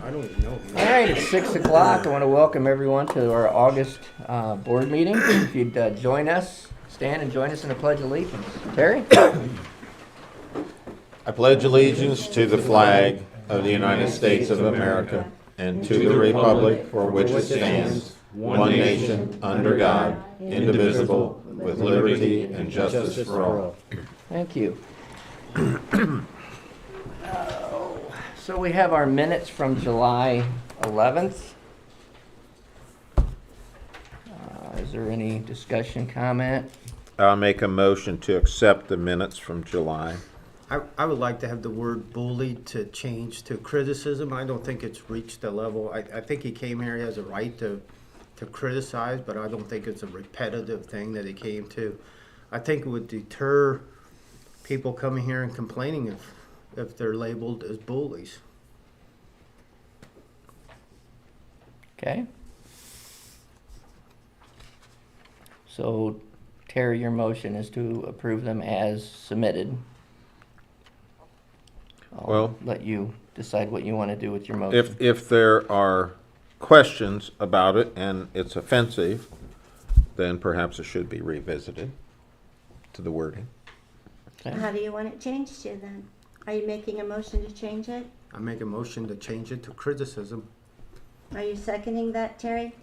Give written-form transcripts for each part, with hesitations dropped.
I don't even know. All right, it's 6 o'clock. I want to welcome everyone to our August board meeting. If you'd join us, stand and join us in the Pledge of Allegiance. Terry? I pledge allegiance to the flag of the United States of America and to the republic for which it stands, one nation, under God, indivisible, with liberty and justice for all. Thank you. So we have our minutes from July 11th. Is there any discussion, comment? I'll make a motion to accept the minutes from July. I would like to have the word bully to change to criticism. I don't think it's reached the level. I think he came here, he has a right to criticize, but I don't think it's a repetitive thing that he came to. I think it would deter people coming here and complaining if they're labeled as bullies. Okay. So, Terry, your motion is to approve them as submitted. I'll Well, let you decide what you want to do with your motion. If there are questions about it and it's offensive, then perhaps it should be revisited to the wording. Okay. How do you want it changed to then? Are you making a motion to change it? I make a motion to change it to criticism. Are you seconding that, Terry?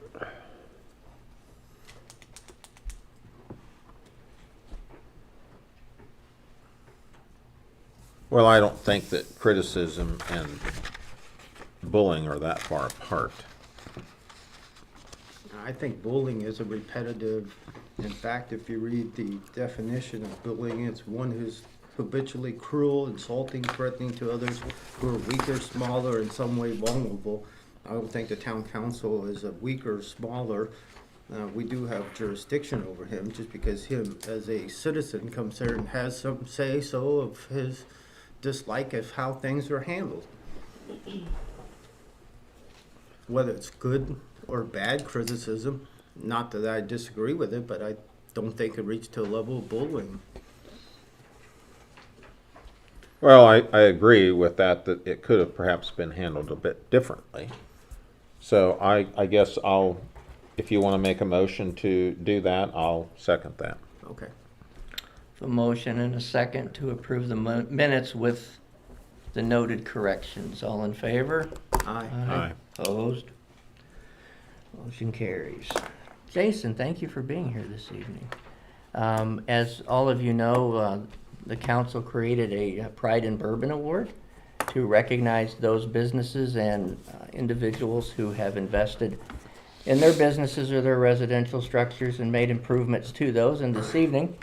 Well, I don't think that criticism and bullying are that far apart. I think bullying is a repetitive. In fact, if you read the definition of bullying, it's one who's habitually cruel, insulting, threatening to others who are weaker, smaller, in some way vulnerable. I don't think the town council is a weaker, smaller. We do have jurisdiction over him just because him as a citizen comes here and has some say-so of his dislike of how things are handled. Whether it's good or bad criticism, not that I disagree with it, but I don't think it reached to a level of bullying. Well, I agree with that it could have perhaps been handled a bit differently. So I guess if you want to make a motion to do that, I'll second that. Okay. A motion and a second to approve the minutes with the noted corrections. All in favor? Aye. Aye. Opposed? Motion carries. Jason, thank you for being here this evening. As all of you know, the council created a Pride in Bourbon Award to recognize those businesses and individuals who have invested in their businesses or their residential structures and made improvements to those. And this evening,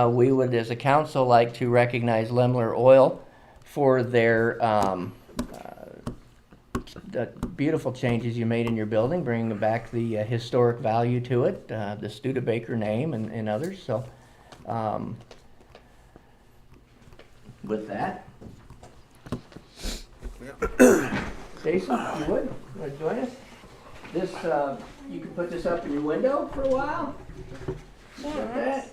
we would, as a council, like to recognize Lemler Oil for their the beautiful changes you made in your building, bringing back the historic value to it, the Studebaker name and others. So, with that, Jason, if you want to join us? This, you can put this up in your window for a while. Like that.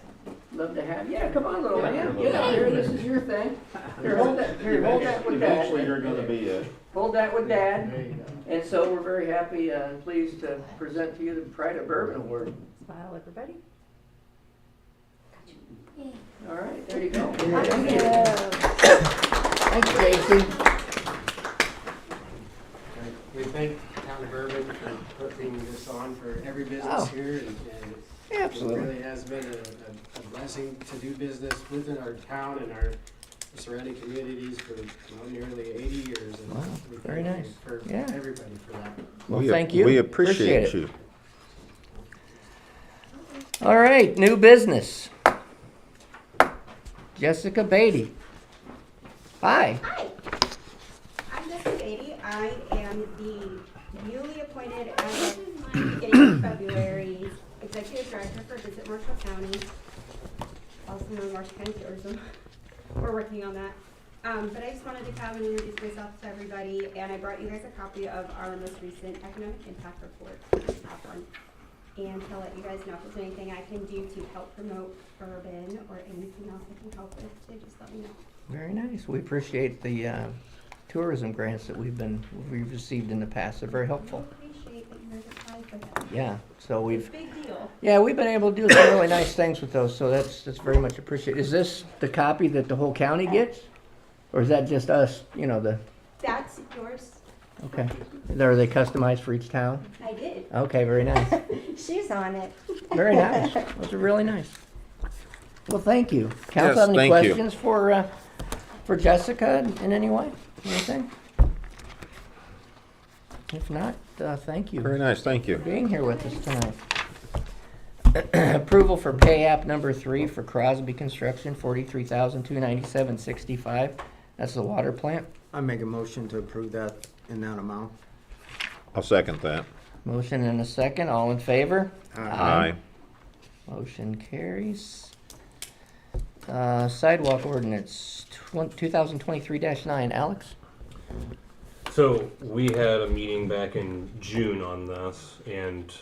Love to have. Yeah, come on, little man. Get up here. This is your thing. Here, hold that. Here, hold that with Dad. Eventually, you're going to be a... Hold that with Dad. And so we're very happy and pleased to present to you the Pride of Bourbon Award. Smile, everybody. All right, there you go. Thank you. Thanks, Jason. We thank Town of Bourbon for putting this on for every business Oh. here, and Absolutely. it really has been a blessing to do business within our town and our surrounding communities for nearly 80 years. And Wow, we very thank nice. you for Yeah. everybody for that. Well, thank you. We appreciate it. you. All right, new business. Jessica Beatty. Hi. Hi, I'm Jessica Beatty. I am the newly appointed as of beginning of February Executive Director for Visit Marshall County, also known as Marshall County Tourism. We're working on that. But I just wanted to come and introduce myself to everybody, and I brought you guys a copy of our most recent economic impact report. And to let you guys know if there's anything I can do to help promote Bourbon or anything else I can help with, so just let me know. Very nice. We appreciate the tourism grants that we've received in the past. They're very helpful. I appreciate that you guys applied for that. Yeah, so It's a big deal. we've been able to do some really nice things with those, so that's very much appreciated. Is this the copy that the whole county gets? Or is that just us, That's yours. okay. Are they customized for each town? I did. Okay, very nice. She's on it. Very nice. Those are really nice. Well, thank you. Council Yes, have any thank you. questions for Jessica in any way? Anything? If not, thank you Very nice, thank for you. being here with us tonight. Approval for pay app number 3 for Crosby Construction, $43,297.65. That's the water plant. I make a motion to approve that in that amount. I'll second that. Motion and a second. All in favor? Aye. Motion carries. Sidewalk ordinance 2023-9. Alex? So we had a meeting back in June on this, and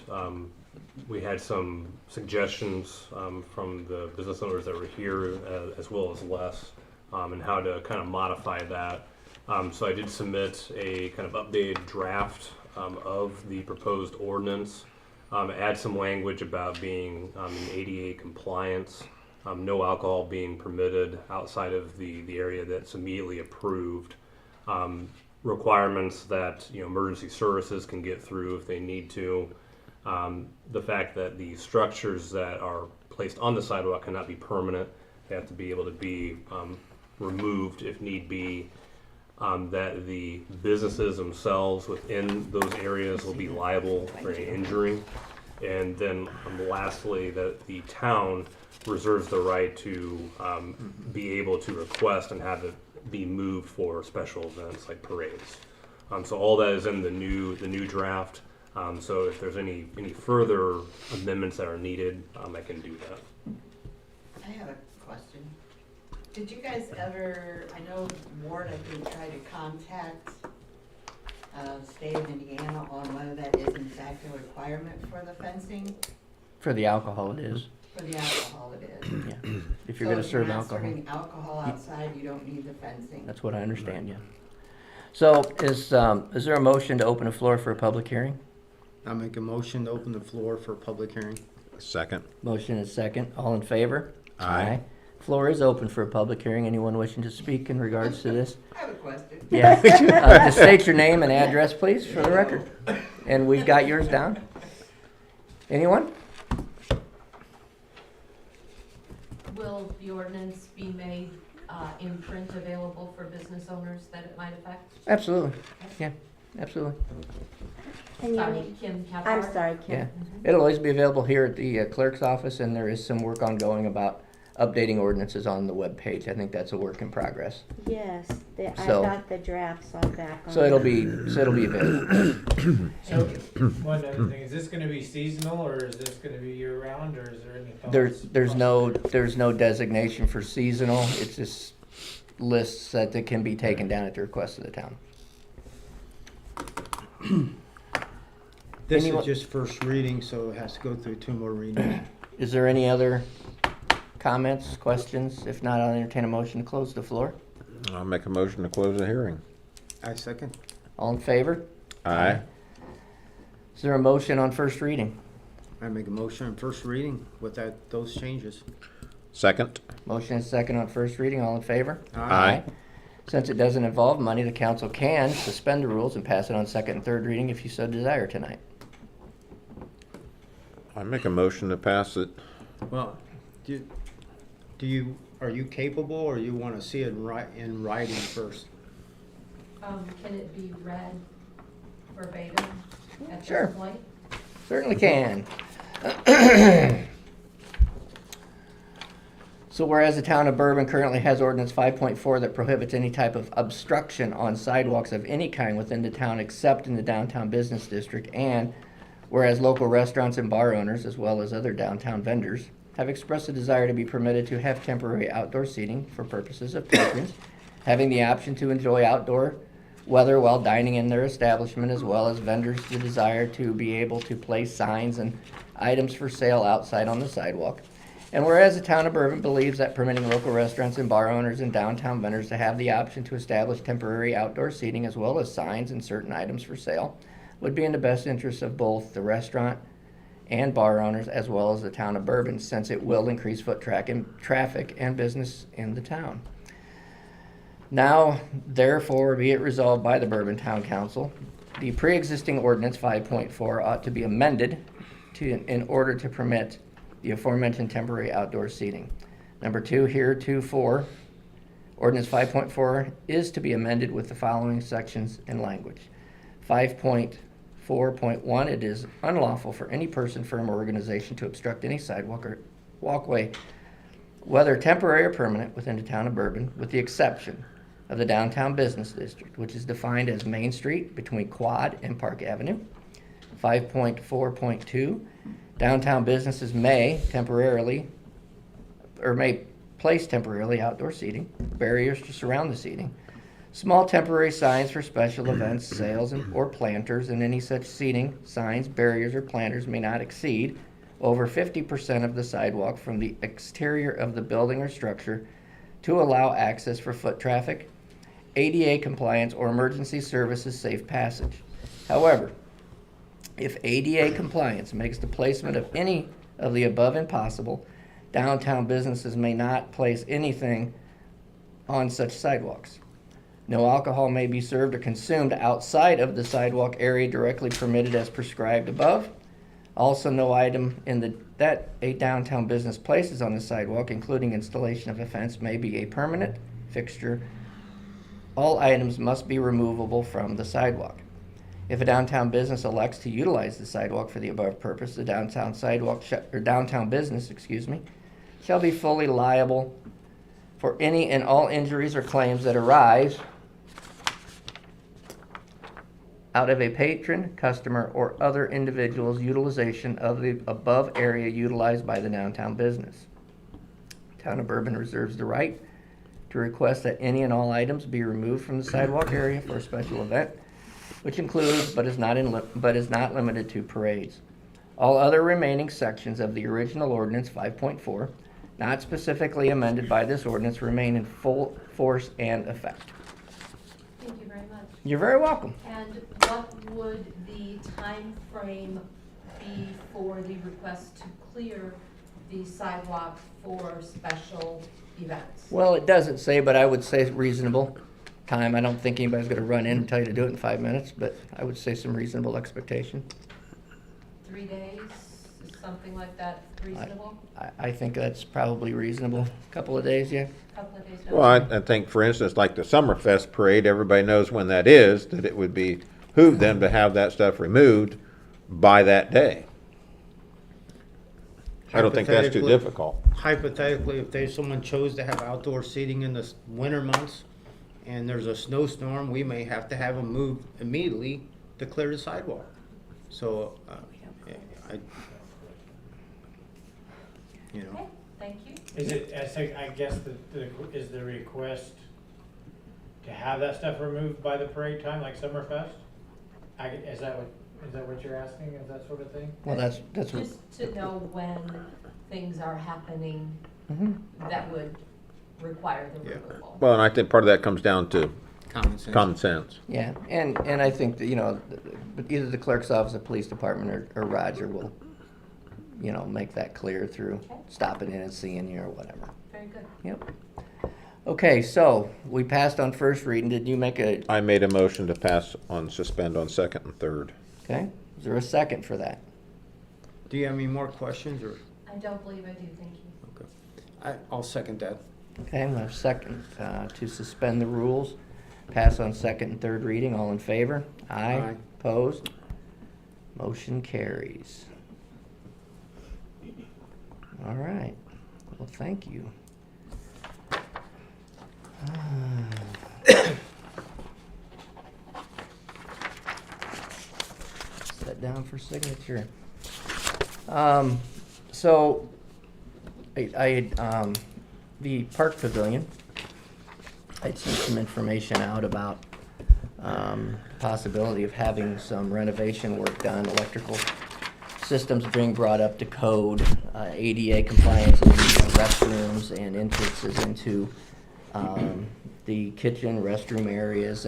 we had some suggestions from the business owners that were here, as well as Les, and how to kind of modify that. So I did submit a kind of updated draft of the proposed ordinance, add some language about being in ADA compliance, no alcohol being permitted outside of the area that's immediately approved, requirements that emergency services can get through if they need to, the fact that the structures that are placed on the sidewalk cannot be permanent, they have to be able to be removed if need be, that the businesses themselves within those areas will be liable for any injury, and then lastly that the town reserves the right to be able to request and have it be moved for special events like parades. So all that is in the new draft. So if there's any further amendments that are needed, I can do that. I have a question. Did you guys ever, I know Ward, I think, tried to contact state of Indiana on whether that is in fact a requirement for the fencing? For the alcohol, it is. For the alcohol it is. Yeah. If you're going to serve alcohol. So if you're not serving alcohol outside, you don't need the fencing? That's what I understand, yeah. So is there a motion to open the floor for a public hearing? I make a motion to open the floor for public hearing. Second. Motion is second. All in favor? Aye. Floor is open for a public hearing. Anyone wishing to speak in regards to this? I have a question. Yeah. Just state your name and address, please, for the record. And we've got yours down. Anyone? Will the ordinance be made in print available for business owners that it might affect? Absolutely. Yeah, absolutely. And your Sorry, name? Kim I'm Cathcart. sorry, Yeah. Kim. It'll always be available here at the clerk's office, and there is some work ongoing about updating ordinances on the webpage. I think that's a work in progress. Yes, I So- got the drafts all back on. So it'll be available. So, one other thing, is this gonna be seasonal, or is this gonna be year round, or is there any thoughts? There's no designation for seasonal. It's just lists that can be taken down at the request of the town. This Anyone- is just first reading, so it has to go through 2 more readings. Is there any other comments, questions? If not, I'll entertain a motion to close the floor. I'll make a motion to close the hearing. I second. All in favor? Aye. Is there a motion on first reading? I make a motion on first reading with those changes. Second. Motion is second on first reading. All in favor? Aye. Since it doesn't involve money, the council can suspend the rules and pass it on second and third reading if you so desire tonight. I make a motion to pass it. Well, are you capable, or you want to see it in writing first? Can it be read verbatim at Sure. this point? Certainly can. So whereas the town of Bourbon currently has ordinance 5.4 that prohibits any type of obstruction on sidewalks of any kind within the town except in the downtown business district, and whereas local restaurants and bar owners, as well as other downtown vendors, have expressed a desire to be permitted to have temporary outdoor seating for purposes of patrons, having the option to enjoy outdoor weather while dining in their establishment, as well as vendors the desire to be able to place signs and items for sale outside on the sidewalk. And whereas the town of Bourbon believes that permitting local restaurants and bar owners and downtown vendors to have the option to establish temporary outdoor seating as well as signs and certain items for sale would be in the best interest of both the restaurant and bar owners as well as the town of Bourbon, since it will increase foot traffic and business in the town. Now, therefore, be it resolved by the Bourbon Town Council, the pre-existing ordinance 5.4 ought to be amended in order to permit the aforementioned temporary outdoor seating. Number 2, heretofore, ordinance 5.4 is to be amended with the following sections and language. 5.4.1, it is unlawful for any person, firm, or organization to obstruct any sidewalk or walkway, whether temporary or permanent, within the town of Bourbon, with the exception of the downtown business district, which is defined as Main Street between Quad and Park Avenue. 5.4.2, downtown businesses may place temporarily outdoor seating, barriers to surround the seating, small temporary signs for special events, sales, or planters, and any such seating, signs, barriers, or planters may not exceed over 50% of the sidewalk from the exterior of the building or structure to allow access for foot traffic, ADA compliance, or emergency services safe passage. However, if ADA compliance makes the placement of any of the above impossible, downtown businesses may not place anything on such sidewalks. No alcohol may be served or consumed outside of the sidewalk area directly permitted as prescribed above. Also, no item that a downtown business places on the sidewalk, including installation of a fence, may be a permanent fixture. All items must be removable from the sidewalk. If a downtown business elects to utilize the sidewalk for the above purpose, the downtown business, shall be fully liable for any and all injuries or claims that arise out of a patron, customer, or other individual's utilization of the above area utilized by the downtown business. Town of Bourbon reserves the right to request that any and all items be removed from the sidewalk area for a special event, which includes but is not limited to parades. All other remaining sections of the original ordinance 5.4, not specifically amended by this ordinance, remain in full force and effect. Thank you very much. You're very welcome. And what would the time frame be for the request to clear the sidewalk for special events? Well, it doesn't say, but I would say reasonable time. I don't think anybody's going to run in and tell you to do it in 5 minutes, but I would say some reasonable expectation. 3 days, is something like that reasonable? I think that's probably reasonable. A couple of days, yeah. Couple of days. Well, I think, for instance, like the Summerfest parade, everybody knows when that is, that it would behoove them to have that stuff removed by that day. I don't think that's too difficult. Hypothetically, if someone chose to have outdoor seating in the winter months and there's a snowstorm, we may have to have them move immediately to clear the sidewalk. So, you know. Okay, thank you. Is it, I guess, is the request to have that stuff removed by the parade time, like Summerfest? Is that what you're asking, is that sort of thing? Well, that's what, Just to know when things are happening Mhm. that would require the Yeah. removal. Well, and I think part of that comes down to Common sense. common sense. Yeah, and I think that, either the clerk's office, the police department, or Roger will, make that clear through stopping in and seeing you or whatever. Very good. Yep. Okay, so we passed on first reading. Did you make a, I made a motion to suspend on second and third. okay? Is there a second for that? Do you have any more questions or? I don't believe I do, thank you. Okay. I'll second that. Okay, I'm going to second to suspend the rules, pass on second and third reading. All in favor? Aye. Aye. Opposed? Motion carries. All right. Well, thank you. Set down for signature. So, the Park Pavilion, I'd sent some information out about possibility of having some renovation work done, electrical systems being brought up to code, ADA compliance in restrooms and entrances into the kitchen, restroom areas,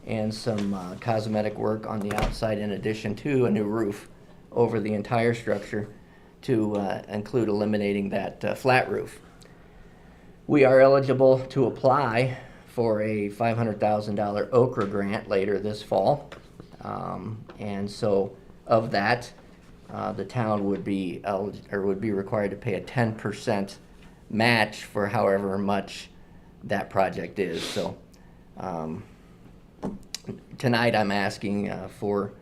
and some cosmetic work on the outside, in addition to a new roof over the entire structure to include eliminating that flat roof. We are eligible to apply for a $500,000 Okra grant later this fall. And so of that, the town would be required to pay a 10% match for however much that project is. So tonight I'm asking for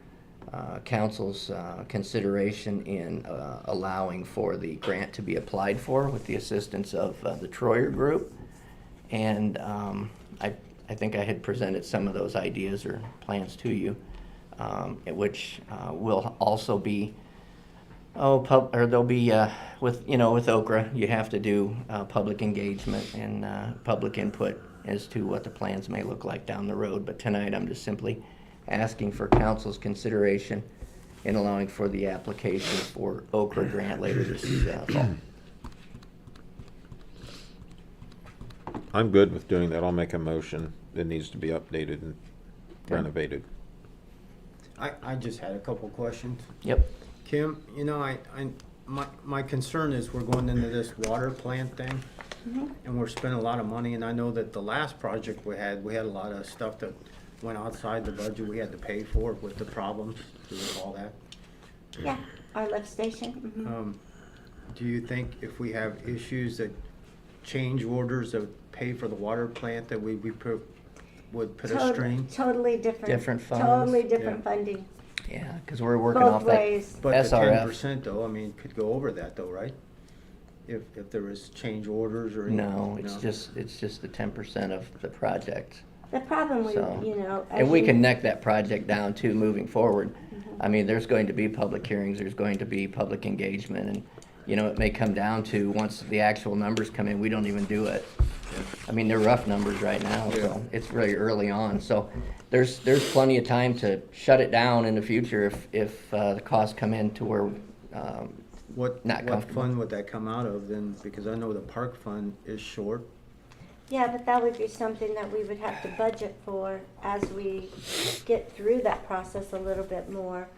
council's consideration in allowing for the grant to be applied for with the assistance of the Troyer Group. And I think I had presented some of those ideas or plans to you, which will also be, they'll be with Okra, you have to do public engagement and public input as to what the plans may look like down the road. But tonight I'm just simply asking for council's consideration in allowing for the application for Okra grant later this fall. I'm good with doing that. I'll make a motion. It needs to be updated and renovated. I just had a couple questions. Yep. Kim, my concern is we're going into this water plant thing, and we're spending a lot of money, and I know that the last project we had a lot of stuff that went outside the budget we had to pay for with the problems, do you recall that? Yeah, our lift station. Do you think if we have issues that change orders that pay for the water plant that would put a strain? Totally different. Different funds. Totally different Yeah. funding. Yeah, because we're working Both off that ways. But the SRF. 10% though, I mean, could go over that though, right? If there was change orders or anything? No, it's just the 10% of the project. The problem we, So, as and we you- can neck that project down too moving forward. I mean, there's going to be public hearings, there's going to be public engagement, and, it may come down to, once the actual numbers come in, we don't even do it. I mean, they're rough numbers right now, so it's really early on. So there's plenty of time to shut it down in the future if the costs come in to where, What Not comfortable. fund would that come out of then? Because I know the park fund is short. Yeah, but that would be something that we would have to budget for as we get through that process a little bit more.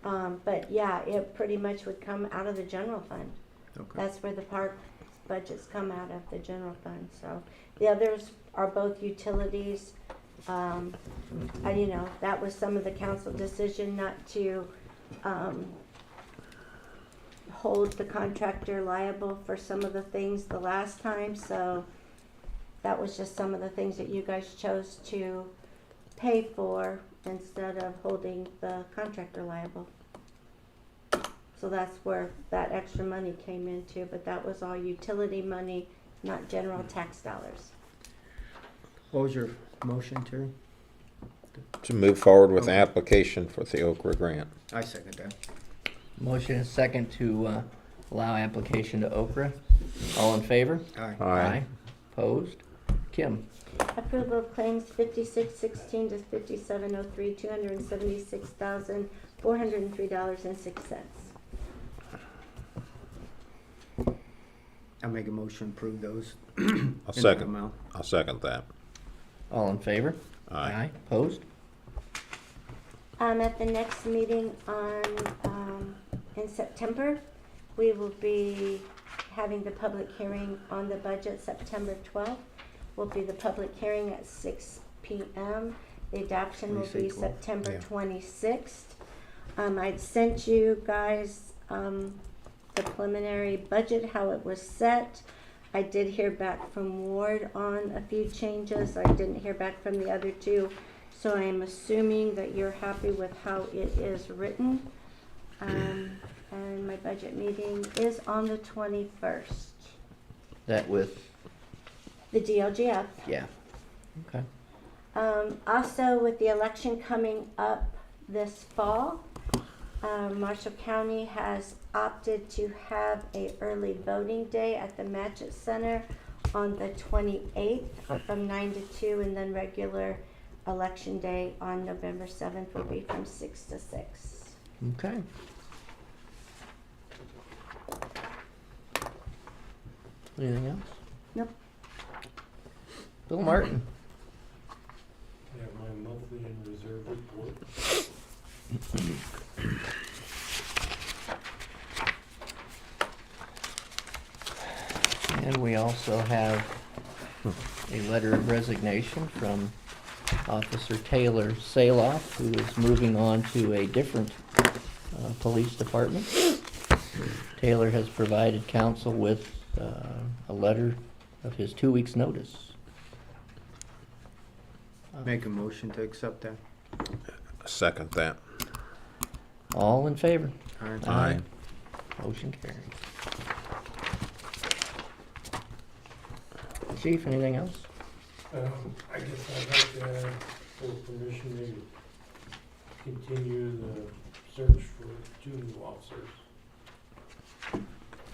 But yeah, it pretty much would come out of the general fund. Okay. That's where the park budgets come out of, the general fund. So the others are both utilities. And that was some of the council decision not to hold the contractor liable for some of the things the last time. So that was just some of the things that you guys chose to pay for instead of holding the contractor liable. So that's where that extra money came into, but that was all utility money, not general tax dollars. What was your motion, Terry? To move forward with the application for the Okra grant. I second that. motion is second to allow application to Okra. All in favor? Aye. Aye. Opposed? Kim? Approval of claims 5616 to 5703, $276,403.06. I make a motion to approve those. I'll in that second. amount. I'll second that. All in favor? Aye. Opposed? At the next meeting in September, we will be having the public hearing on the budget. September 12th will be the public hearing at 6 p.m. The adoption will be 26th. September Yeah. 26th. I'd sent you guys the preliminary budget, how it was set. I did hear back from Ward on a few changes. I didn't hear back from the other two. So I am assuming that you're happy with how it is written. And my budget meeting is on the 21st. That with, The DLGF. yeah. Okay. Also, with the election coming up this fall, Marshall County has opted to have a early voting day at the Matchett Center on the 28th from 9 to 2, and then regular election day on November 7th will be from 6 to 6. Okay. Anything else? Nope. Bill Martin. I have my monthly and reserve report. And we also have a letter of resignation from Officer Taylor Saloff, who is moving on to a different police department. Taylor has provided council with a letter of his 2 weeks' notice. Make a motion to accept that. Second that. All in favor? Aye. Motion carries. Chief, anything else? I guess I'd like to ask for permission to continue the search for 2 new officers.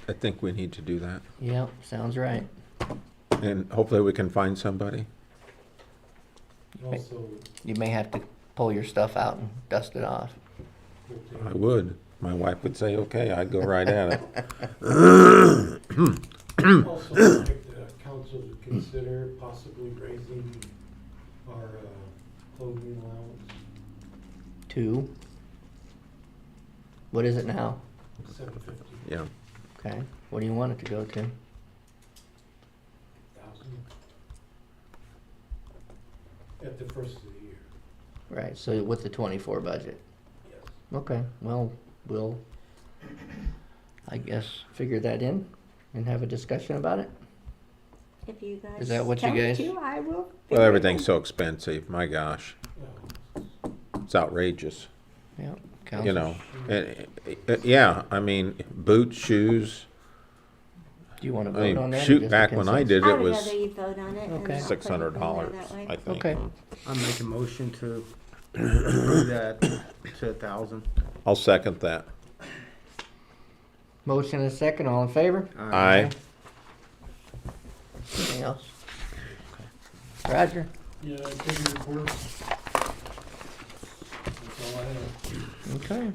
I think we need to do that. Yep, sounds right. And hopefully we can find somebody. Also, You may have to pull your stuff out and dust it off. I would. My wife would say, okay, I'd go right at it. also I'd like the council to consider possibly raising our clothing allowance Two. What is it now? $750,000 Yeah. Okay, what do you want it to go to? at the first of the year. Right, so with the 24 budget. Yes. Okay, well, we'll, I guess, figure that in and have a discussion about it. If you guys Is that what you tell me guys- to, I will. Well, figure it everything's out. so expensive. My gosh. It's outrageous. Yeah. You know, yeah, I mean, boots, shoes. Do you want to I vote on mean, that? or shoot, just a back when I consensus? did I it would was rather you vote on it. and Okay. I'll put it $600, in there that way. I think. Okay, I'll make a motion to approve that to 1,000. I'll second that. motion and a second, all in favor? Aye. Anything else? Roger? Yeah, I take your report. That's all I have. Okay.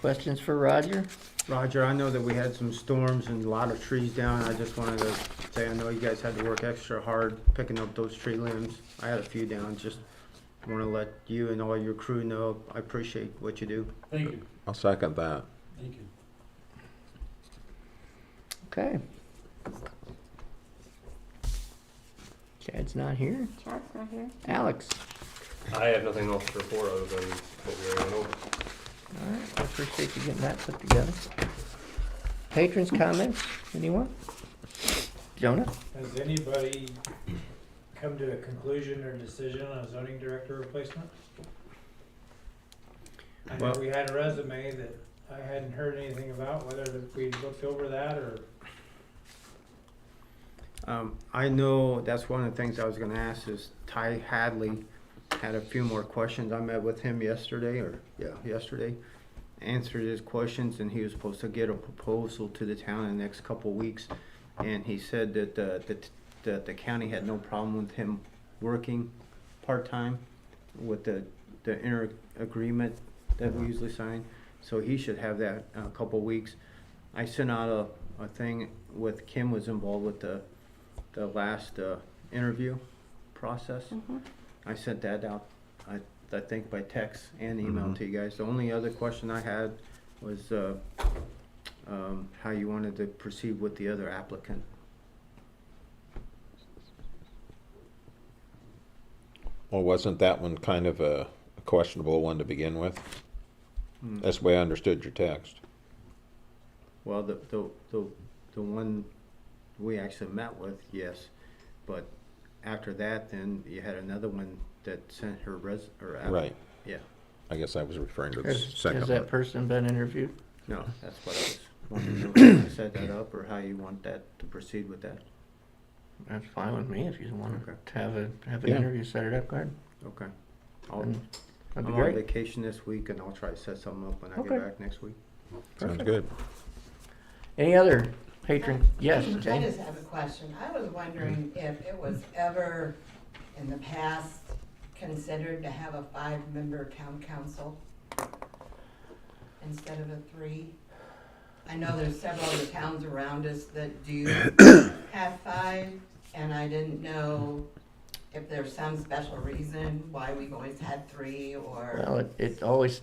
Questions for Roger? Roger, I know that we had some storms and a lot of trees down. I just wanted to say, I know you guys had to work extra hard picking up those tree limbs. I had a few down. Just want to let you and all your crew know I appreciate what you do. Thank you. I'll second that. Thank you. Okay. Chad's not here. Chad's not here. Alex? I have nothing else to report other than what we already went over. All right, I appreciate you getting that put together. Patrons' comments, anyone? Jonah? Has anybody come to a conclusion or decision on a zoning director replacement? I know Well- we had a resume that I hadn't heard anything about, whether we looked over that or. I know that's one of the things I was gonna ask is Ty Hadley had a few more questions. I met with him yesterday, answered his questions, and he was supposed to get a proposal to the town in the next couple weeks. And he said that the county had no problem with him working part-time with the inter agreement that we usually sign. So he should have that in a couple weeks. I sent out a thing with Kim was involved with the last interview process. I sent that out, I think by text and email to you guys. The only other question I had was how you wanted to proceed with the other applicant. Well, wasn't that one kind of a questionable one to begin with? That's the way I understood your text. Well, the one we actually met with, yes, but after that, then you had another one that sent her Right. Yeah, I guess I was referring to the Has second that one. person been interviewed? no, that's what I was wanting to know. Set that up, or how you want that to proceed with that. That's fine with me if you want Okay. to have an Yeah. interview set it up, go ahead. Okay. That'd I'm be on great. vacation this week, and I'll try to set something up when I Okay. get back next week. Sounds Perfect. good. Any other patron? Yes, I Jane? just have a question. I was wondering if it was ever in the past considered to have a 5-member town council instead of a 3? I know there's several other towns around us that do have 5, and I didn't know if there's some special reason why we've always had 3, or. Well, it always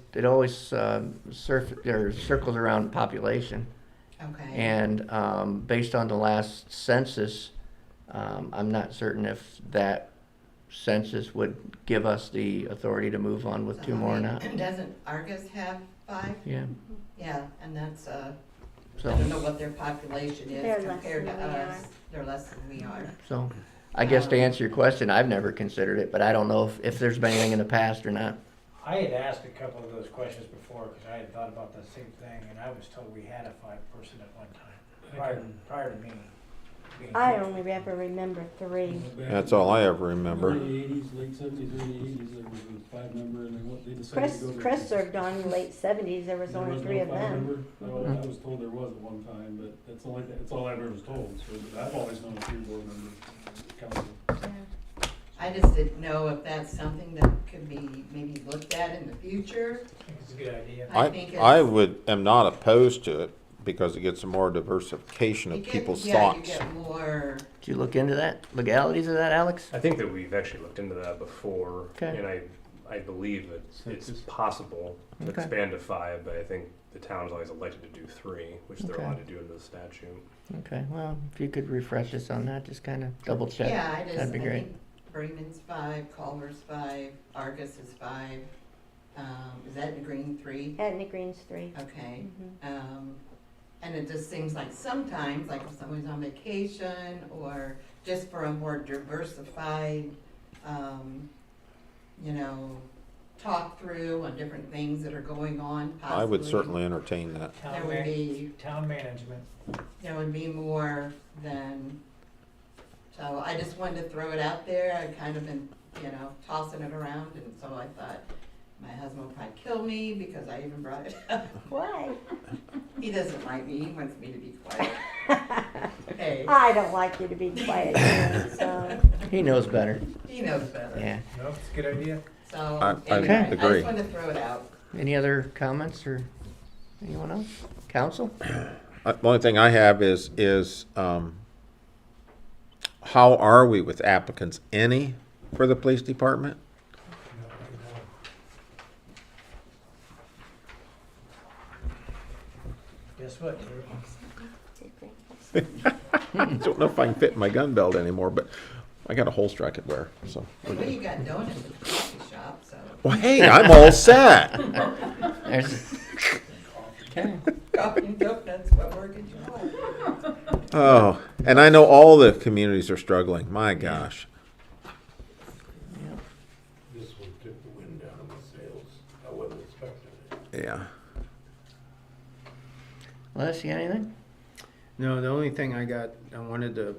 circles around population. Okay. And based on the last census, I'm not certain if that census would give us the authority to move on with 2 more or not. Doesn't Argus have 5? Yeah, Yeah, and that's, I so, don't know what their population They're is less compared to than we us. They're less than we are. so, I guess to answer your question, I've never considered it, but I don't know if there's been anything in the past or not. I had asked a couple of those questions before, because I had thought about the same thing, and I was told we had a 5-person at one time, prior to me being. I here. only ever remember 3. That's all I ever remember. Early eighties, late seventies, early eighties, there was a 5-member, and they decided to go to. Chris served on in the late 70s. There was There only was 3 no of them. 5-member? Well, I was told there was at one time, but that's all I ever was told, so I've always known a 3 board members council. I just didn't know if that's something that could be maybe looked at in the future. I think it's a good idea. I think I it's- am not opposed to it because it gets a more diversification You of get- people's yeah, thoughts. you get more, Did you look into that, legalities of that, Alex? I think that we've actually looked into that before, Okay. and I believe that it's Census. possible to Okay. expand to 5, but I think the town's always elected to do 3, which they're Okay. allowed to do under the statute. Okay, well, if you could refresh us on that, just kind of double check. yeah, I That'd be great. think Bremen's 5, Culver's 5, Argus is 5. Is that the Green 3? Etna Green's 3. Okay. Mhm. And it just seems like sometimes, like if somebody's on vacation or just for a more diversified, talk through on different things that are going on, possibly. I would certainly entertain that. There would be, Town management. there would be more than, so I just wanted to throw it out there. I kind of been, tossing it around, and so I thought my husband would probably kill me because I even brought it up. Why? He doesn't like me, he wants me to be quiet. Hey, I don't like you to be quiet, either, so. He knows better, he knows better. yeah. No, it's a good idea. So, I anyway, I agree. just wanted to throw it out. Any other comments or anyone else? Council? The only thing I have is how are we with applicants? Any for the police department? Guess what, I don't know if I can fit in my gun belt anymore, but I got a holster I could wear, so. Well, you got donuts at the coffee shop, so. Well, hey, I'm all set. There's, okay. Coffee and donuts, what more could you want? Oh, and I know all the communities are struggling. My gosh. This one took the wind out of my sails. I wasn't expecting it. Yeah. Les, you got anything? No, the only thing I wanted to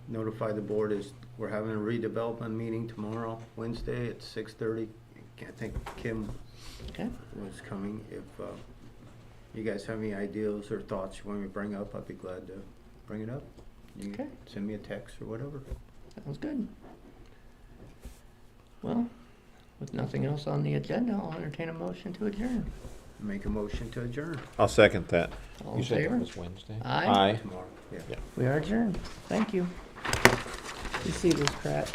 notify the board is we're having a redevelopment meeting tomorrow, Wednesday at 6:30. I think Kim Okay. was coming. If you guys have any ideas or thoughts you want me to bring up, I'd be glad to bring it up. You Okay. can send me a text or whatever. Sounds good. Well, with nothing else on the agenda, I'll entertain a motion to adjourn. Make a motion to adjourn I'll second that. All You in said favor? that was Wednesday? Aye. tomorrow. Yeah. We are adjourned. Thank you. You see this crap?